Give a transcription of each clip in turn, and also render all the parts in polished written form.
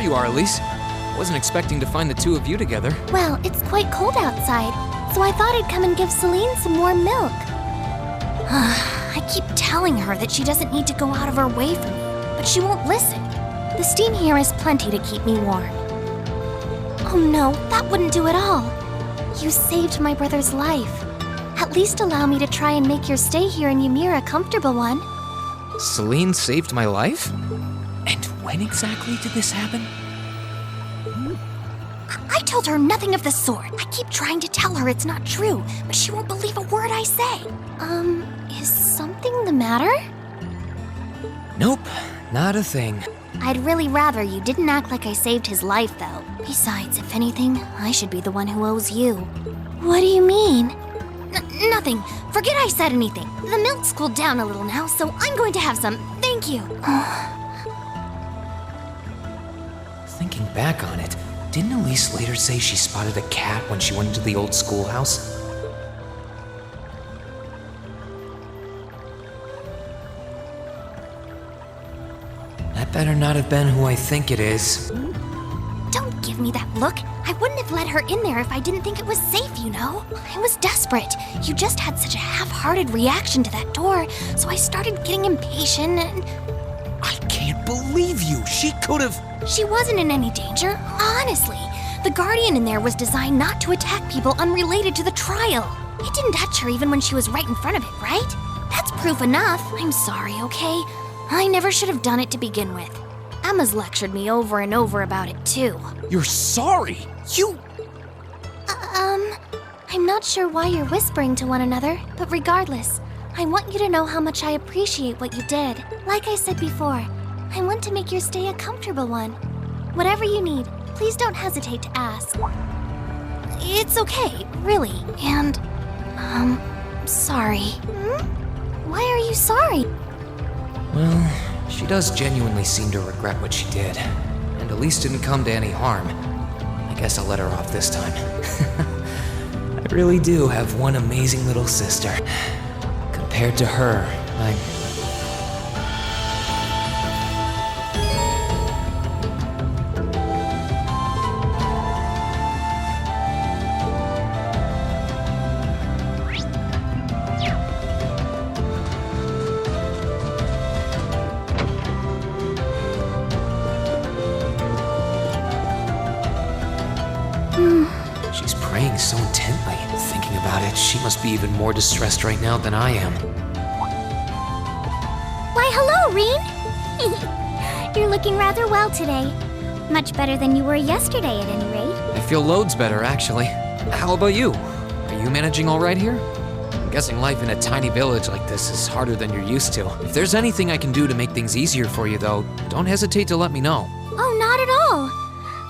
you are, Elise. Wasn't expecting to find the two of you together. Well, it's quite cold outside, so I thought I'd come and give Celine some warm milk. I keep telling her that she doesn't need to go out of her way for me, but she won't listen. The steam here is plenty to keep me warm. Oh no, that wouldn't do at all. You saved my brother's life. At least allow me to try and make your stay here in Ymir a comfortable one. Celine saved my life? And when exactly did this happen? I told her nothing of the sort. I keep trying to tell her it's not true, but she won't believe a word I say. Is something the matter? Nope, not a thing. I'd really rather you didn't act like I saved his life, though. Besides, if anything, I should be the one who owes you. What do you mean? Nothing. Forget I said anything. The milk's cooled down a little now, so I'm going to have some. Thank you. Thinking back on it, didn't Elise later say she spotted a cat when she went into the old schoolhouse? That better not have been who I think it is. Don't give me that look. I wouldn't have let her in there if I didn't think it was safe, you know? I was desperate. You just had such a half-hearted reaction to that door, so I started getting impatient and... I can't believe you! She could've... She wasn't in any danger, honestly. The Guardian in there was designed not to attack people unrelated to the trial. It didn't touch her even when she was right in front of it, right? That's proof enough. I'm sorry, okay? I never should have done it to begin with. Emma's lectured me over and over about it, too. You're sorry? You... I'm not sure why you're whispering to one another, but regardless, I want you to know how much I appreciate what you did. Like I said before, I want to make your stay a comfortable one. Whatever you need, please don't hesitate to ask. It's okay, really, and... sorry. Why are you sorry? Well, she does genuinely seem to regret what she did, and Elise didn't come to any harm. I guess I'll let her off this time. I really do have one amazing little sister. Compared to her, She's praying so intently. Thinking about it, she must be even more distressed right now than I am. Why, hello, Reen! You're looking rather well today. Much better than you were yesterday, at any rate. I feel loads better, actually. How about you? Are you managing all right here? I'm guessing life in a tiny village like this is harder than you're used to. If there's anything I can do to make things easier for you, though, don't hesitate to let me know. Oh, not at all.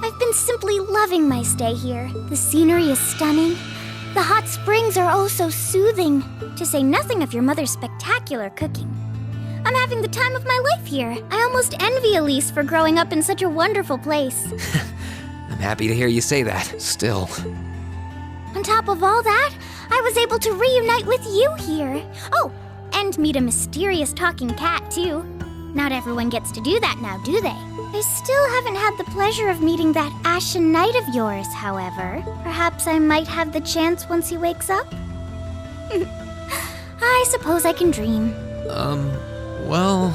I've been simply loving my stay here. The scenery is stunning. The hot springs are oh so soothing, to say nothing of your mother's spectacular cooking. I'm having the time of my life here. I almost envy Elise for growing up in such a wonderful place. I'm happy to hear you say that, still. On top of all that, I was able to reunite with you here. Oh, and meet a mysterious talking cat, too. Not everyone gets to do that now, do they? I still haven't had the pleasure of meeting that Ashen Knight of yours, however. Perhaps I might have the chance once he wakes up? I suppose I can dream. Well...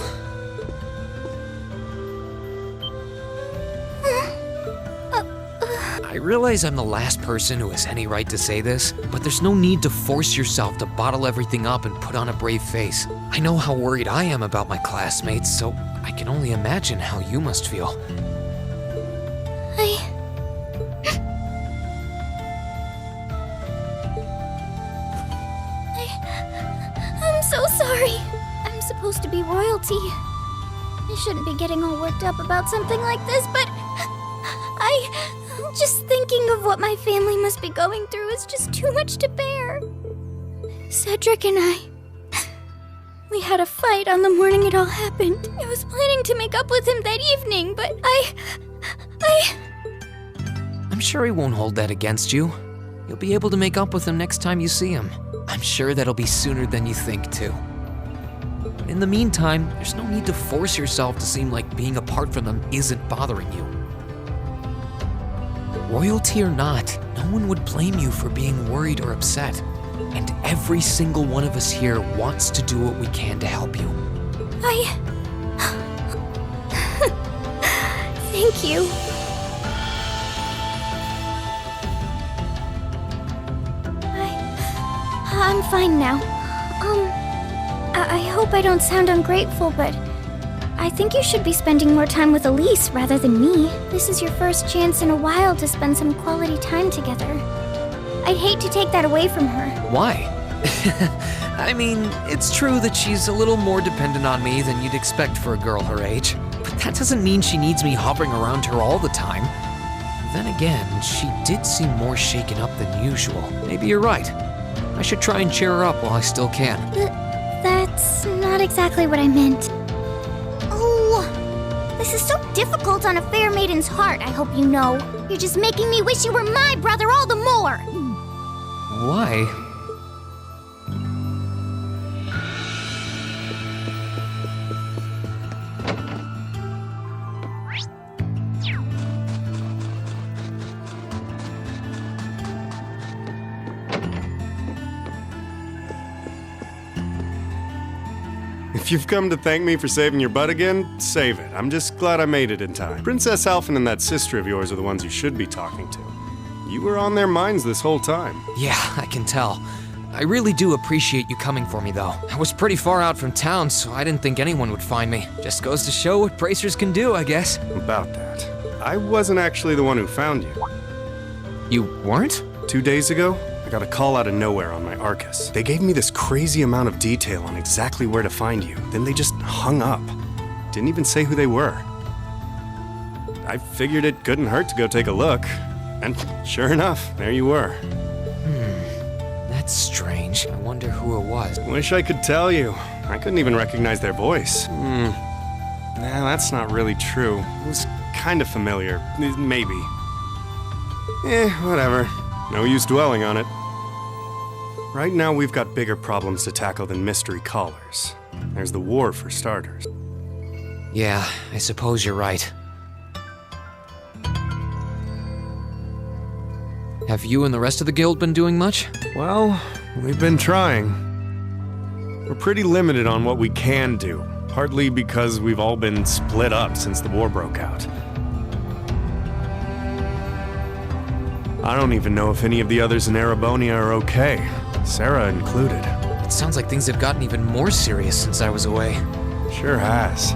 I realize I'm the last person who has any right to say this, but there's no need to force yourself to bottle everything up and put on a brave face. I know how worried I am about my classmates, so I can only imagine how you must feel. I'm so sorry. I'm supposed to be royalty. I shouldn't be getting all worked up about something like this, but just thinking of what my family must be going through is just too much to bear. Cedric and we had a fight on the morning it all happened. I was planning to make up with him that evening, but I'm sure he won't hold that against you. You'll be able to make up with him next time you see him. I'm sure that'll be sooner than you think, too. But in the meantime, there's no need to force yourself to seem like being apart from them isn't bothering you. Royalty or not, no one would blame you for being worried or upset. And every single one of us here wants to do what we can to help you. Thank you. I'm fine now. I hope I don't sound ungrateful, but I think you should be spending more time with Elise rather than me. This is your first chance in a while to spend some quality time together. I'd hate to take that away from her. Why? I mean, it's true that she's a little more dependent on me than you'd expect for a girl her age, but that doesn't mean she needs me hovering around her all the time. Then again, she did seem more shaken up than usual. Maybe you're right. I should try and cheer her up while I still can. That's not exactly what I meant. Oh, this is so difficult on a fair maiden's heart, I hope you know. You're just making me wish you were my brother all the more. Why? If you've come to thank me for saving your butt again, save it. I'm just glad I made it in time. Princess Alphen and that sister of yours are the ones you should be talking to. You were on their minds this whole time. Yeah, I can tell. I really do appreciate you coming for me, though. I was pretty far out from town, so I didn't think anyone would find me. Just goes to show what bracers can do, I guess. About that, I wasn't actually the one who found you. You weren't? 2 days ago, I got a call out of nowhere on my Arcus. They gave me this crazy amount of detail on exactly where to find you. Then they just hung up. Didn't even say who they were. I figured it couldn't hurt to go take a look. And sure enough, there you were. That's strange. I wonder who it was. Wish I could tell you. I couldn't even recognize their voice. Nah, that's not really true. It was kind of familiar. Maybe. Whatever. No use dwelling on it. Right now, we've got bigger problems to tackle than mystery callers. There's the war, for starters. Yeah, I suppose you're right. Have you and the rest of the guild been doing much? Well, we've been trying. We're pretty limited on what we can do, partly because we've all been split up since the war broke out. I don't even know if any of the others in Erebonia are okay, Sarah included. It sounds like things have gotten even more serious since I was away. Sure has.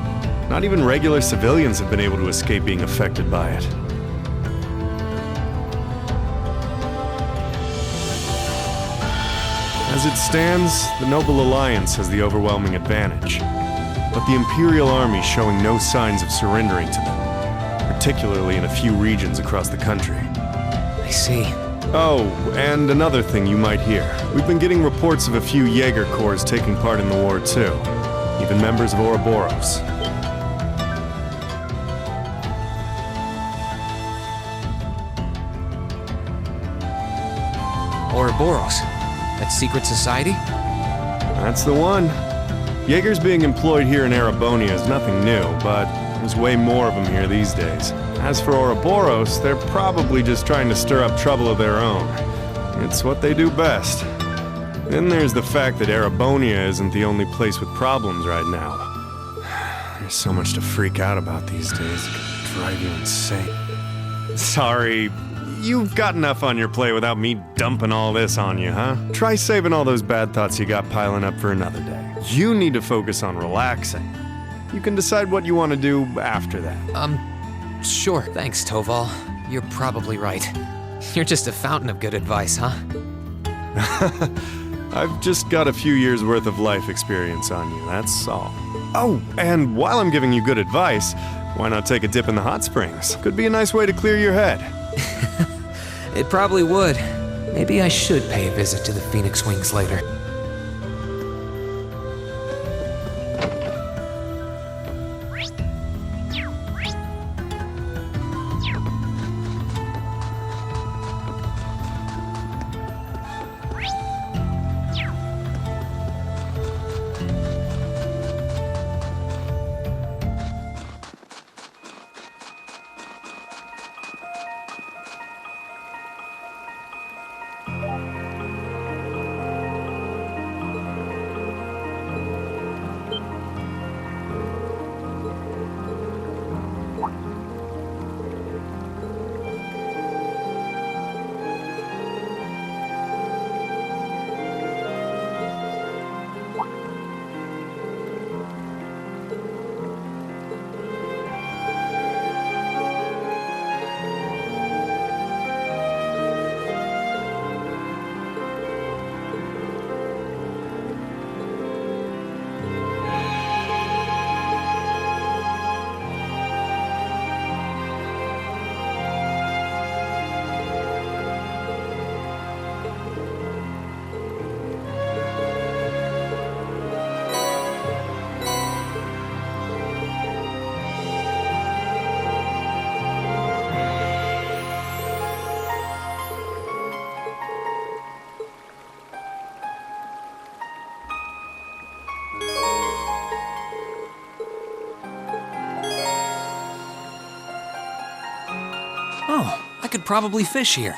Not even regular civilians have been able to escape being affected by it. As it stands, the Noble Alliance has the overwhelming advantage, but the Imperial Army's showing no signs of surrendering to them, particularly in a few regions across the country. I see. Oh, and another thing you might hear. We've been getting reports of a few Jaeger Corps taking part in the war too, even members of Ouroboros. Ouroboros? That secret society? That's the one. Jaegers being employed here in Erebonia is nothing new, but there's way more of them here these days. As for Ouroboros, they're probably just trying to stir up trouble of their own. It's what they do best. Then there's the fact that Erebonia isn't the only place with problems right now. There's so much to freak out about these days. It could drive you insane. Sorry, you've got enough on your plate without me dumping all this on you, huh? Try saving all those bad thoughts you got piling up for another day. You need to focus on relaxing. You can decide what you want to do after that. Sure. Thanks, Toval. You're probably right. You're just a fountain of good advice, huh? I've just got a few years' worth of life experience on you, that's all. Oh, and while I'm giving you good advice, why not take a dip in the hot springs? Could be a nice way to clear your head. It probably would. Maybe I should pay a visit to the Phoenix Wings later. could probably fish here.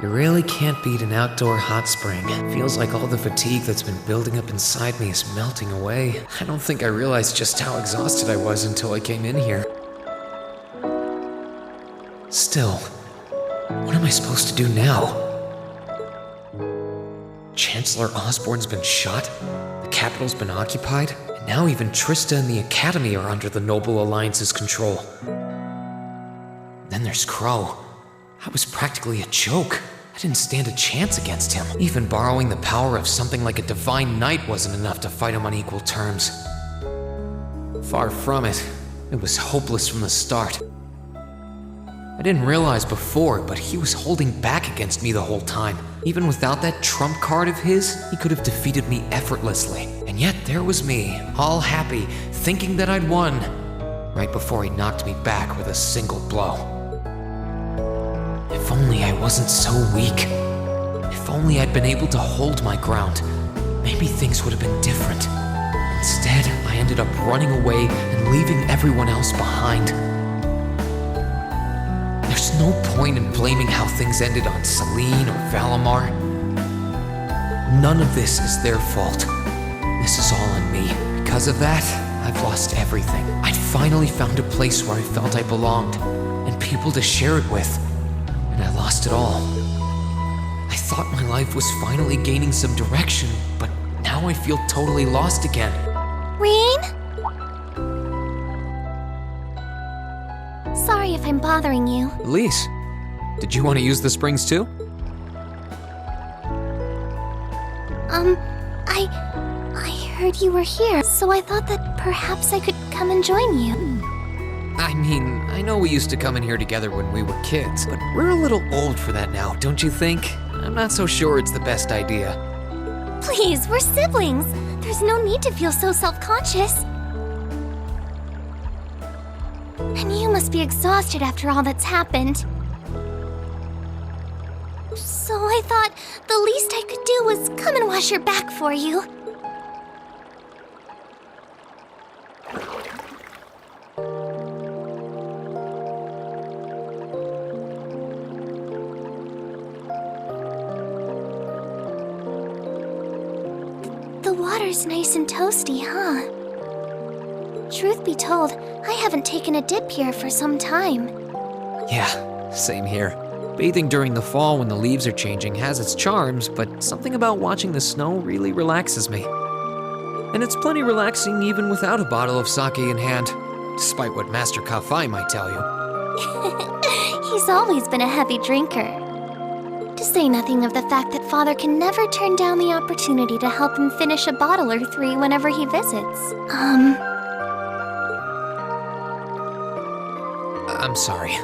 You really can't beat an outdoor hot spring. Feels like all the fatigue that's been building up inside me is melting away. I don't think I realized just how exhausted I was until I came in here. Still, what am I supposed to do now? Chancellor Osborne's been shot, the capital's been occupied, and now even Trista and the Academy are under the Noble Alliance's control. Then there's Crow. I was practically a joke. I didn't stand a chance against him. Even borrowing the power of something like a divine knight wasn't enough to fight him on equal terms. Far from it. It was hopeless from the start. I didn't realize before, but he was holding back against me the whole time. Even without that trump card of his, he could have defeated me effortlessly. And yet there was me, all happy, thinking that I'd won, right before he knocked me back with a single blow. If only I wasn't so weak. If only I'd been able to hold my ground, maybe things would have been different. Instead, I ended up running away and leaving everyone else behind. There's no point in blaming how things ended on Celine or Valimar. None of this is their fault. This is all on me. Because of that, I've lost everything. I'd finally found a place where I felt I belonged, and people to share it with. And I lost it all. I thought my life was finally gaining some direction, but now I feel totally lost again. Rain? Sorry if I'm bothering you. Elise, did you want to use the springs too? I heard you were here, so I thought that perhaps I could come and join you. I mean, I know we used to come in here together when we were kids, but we're a little old for that now, don't you think? I'm not so sure it's the best idea. Please, we're siblings. There's no need to feel so self-conscious. And you must be exhausted after all that's happened. So I thought the least I could do was come and wash your back for you. The water's nice and toasty, huh? Truth be told, I haven't taken a dip here for some time. Yeah, same here. Bathing during the fall when the leaves are changing has its charms, but something about watching the snow really relaxes me. And it's plenty relaxing even without a bottle of sake in hand, despite what Master Kafai might tell you. He's always been a heavy drinker. To say nothing of the fact that Father can never turn down the opportunity to help him finish a bottle or three whenever he visits. I'm sorry.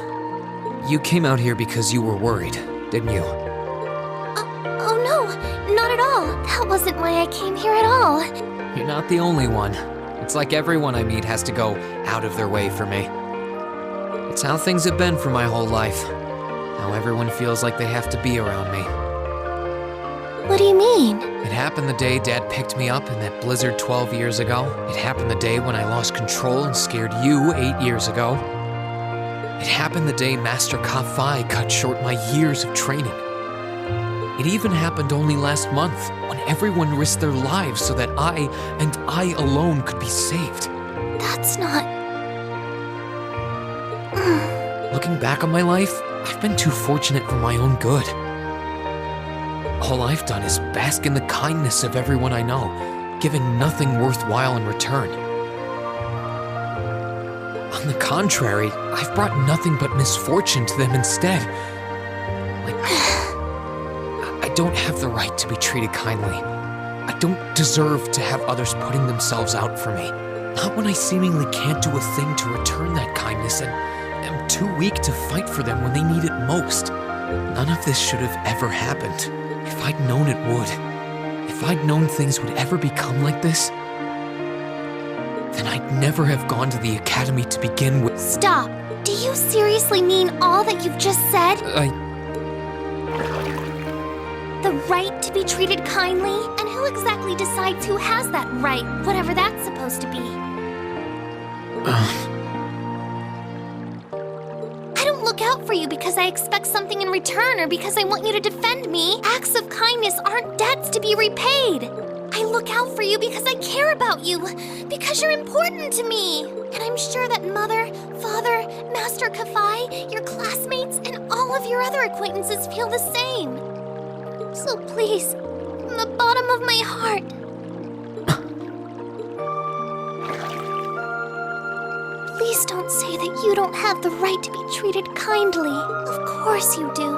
You came out here because you were worried, didn't you? Oh no, not at all. That wasn't why I came here at all. You're not the only one. It's like everyone I meet has to go out of their way for me. It's how things have been for my whole life. How everyone feels like they have to be around me. What do you mean? It happened the day Dad picked me up in that blizzard 12 years ago. It happened the day when I lost control and scared you 8 years ago. It happened the day Master Kafai cut short my years of training. It even happened only last month, when everyone risked their lives so that I, and I alone, could be saved. That's not... Looking back on my life, I've been too fortunate for my own good. All I've done is bask in the kindness of everyone I know, giving nothing worthwhile in return. On the contrary, I've brought nothing but misfortune to them instead. Like, I don't have the right to be treated kindly. I don't deserve to have others putting themselves out for me. Not when I seemingly can't do a thing to return that kindness and am too weak to fight for them when they need it most. None of this should have ever happened. If I'd known it would, if I'd known things would ever become like this, then I'd never have gone to the academy to begin with. Stop! Do you seriously mean all that you've just said? The right to be treated kindly? And who exactly decides who has that right, whatever that's supposed to be? I don't look out for you because I expect something in return or because I want you to defend me. Acts of kindness aren't debts to be repaid. I look out for you because I care about you, because you're important to me. And I'm sure that Mother, Father, Master Kafai, your classmates, and all of your other acquaintances feel the same. So please, from the bottom of my heart, please don't say that you don't have the right to be treated kindly. Of course you do.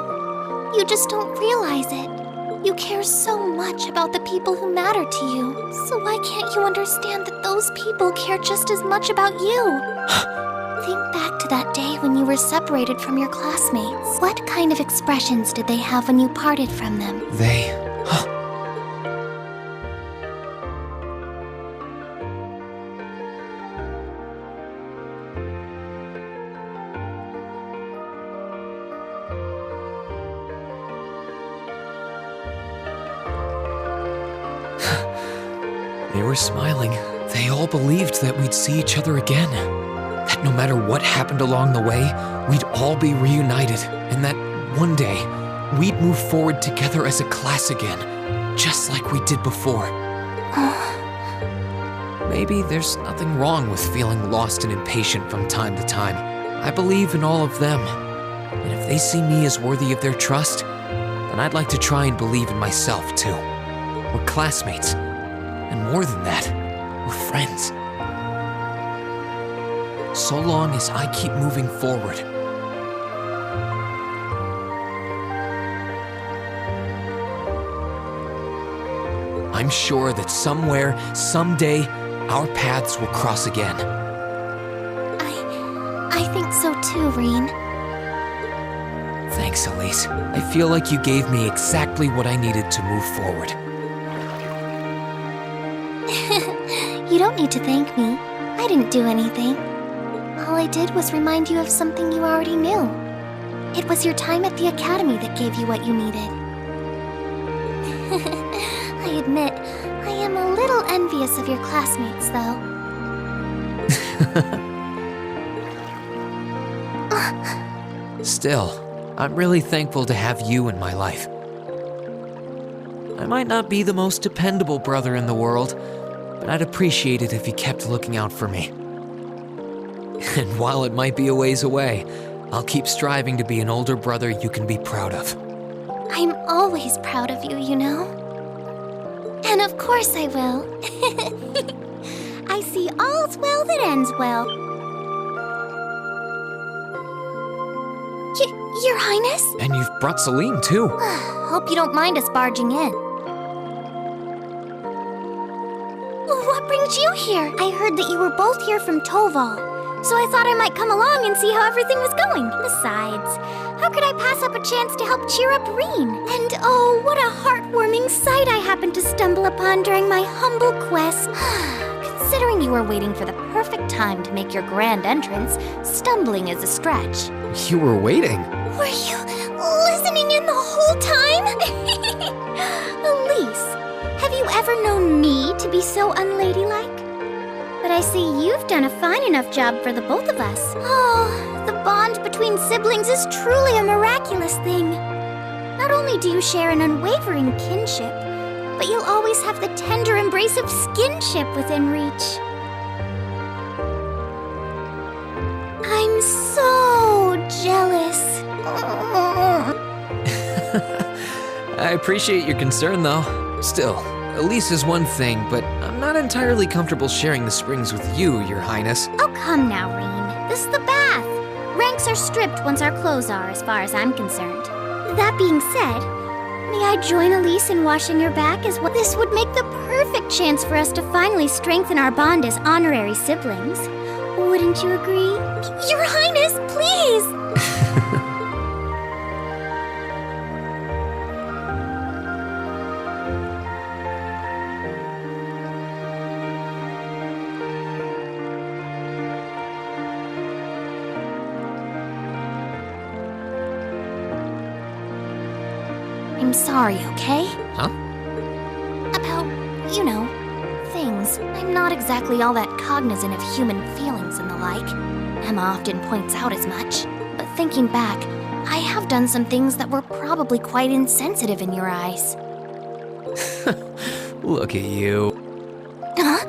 You just don't realize it. You care so much about the people who matter to you. So why can't you understand that those people care just as much about you? Think back to that day when you were separated from your classmates. What kind of expressions did they have when you parted from them? They... They were smiling. They all believed that we'd see each other again. That no matter what happened along the way, we'd all be reunited. And that one day, we'd move forward together as a class again. Just like we did before. Maybe there's nothing wrong with feeling lost and impatient from time to time. I believe in all of them. And if they see me as worthy of their trust, then I'd like to try and believe in myself too. We're classmates. And more than that, we're friends. So long as I keep moving forward. I'm sure that somewhere, someday, our paths will cross again. I think so too, Reen. Thanks, Elise. I feel like you gave me exactly what I needed to move forward. You don't need to thank me. I didn't do anything. All I did was remind you of something you already knew. It was your time at the academy that gave you what you needed. I admit, I am a little envious of your classmates, though. Still, I'm really thankful to have you in my life. I might not be the most dependable brother in the world, but I'd appreciate it if you kept looking out for me. And while it might be a ways away, I'll keep striving to be an older brother you can be proud of. I'm always proud of you, you know? And of course I will. I see all's well that ends well. Your Highness? And you've brought Celine, too. Hope you don't mind us barging in. What brings you here? I heard that you were both here from Toval, so I thought I might come along and see how everything was going. Besides, how could I pass up a chance to help cheer up Reen? And oh, what a heartwarming sight I happened to stumble upon during my humble quest. Considering you were waiting for the perfect time to make your grand entrance, stumbling is a stretch. You were waiting? Were you listening in the whole time? Elise, have you ever known me to be so unladylike? But I see you've done a fine enough job for the both of us. Oh, the bond between siblings is truly a miraculous thing. Not only do you share an unwavering kinship, but you'll always have the tender embrace of skinship within reach. I'm so jealous. I appreciate your concern, though. Still, Elise is one thing, but I'm not entirely comfortable sharing the springs with you, Your Highness. Oh, come now, Reen. This is the bath. Ranks are stripped once our clothes are, as far as I'm concerned. That being said, may I join Elise in washing your back as well? This would make the perfect chance for us to finally strengthen our bond as honorary siblings. Wouldn't you agree? Your Highness, please! I'm sorry, okay? Huh? About, you know, things. I'm not exactly all that cognizant of human feelings and the like. Emma often points out as much. But thinking back, I have done some things that were probably quite insensitive in your eyes. Look at you. Huh?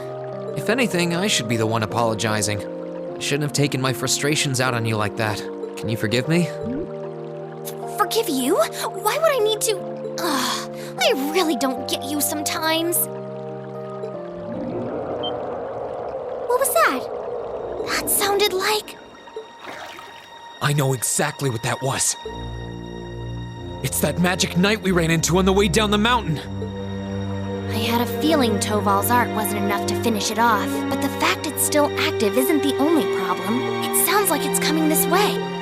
If anything, I should be the one apologizing. I shouldn't have taken my frustrations out on you like that. Can you forgive me? Forgive you? Why would I need to? Ugh, I really don't get you sometimes. What was that? That sounded like... I know exactly what that was. It's that magic knight we ran into on the way down the mountain. I had a feeling Toval's art wasn't enough to finish it off, but the fact it's still active isn't the only problem. It sounds like it's coming this way.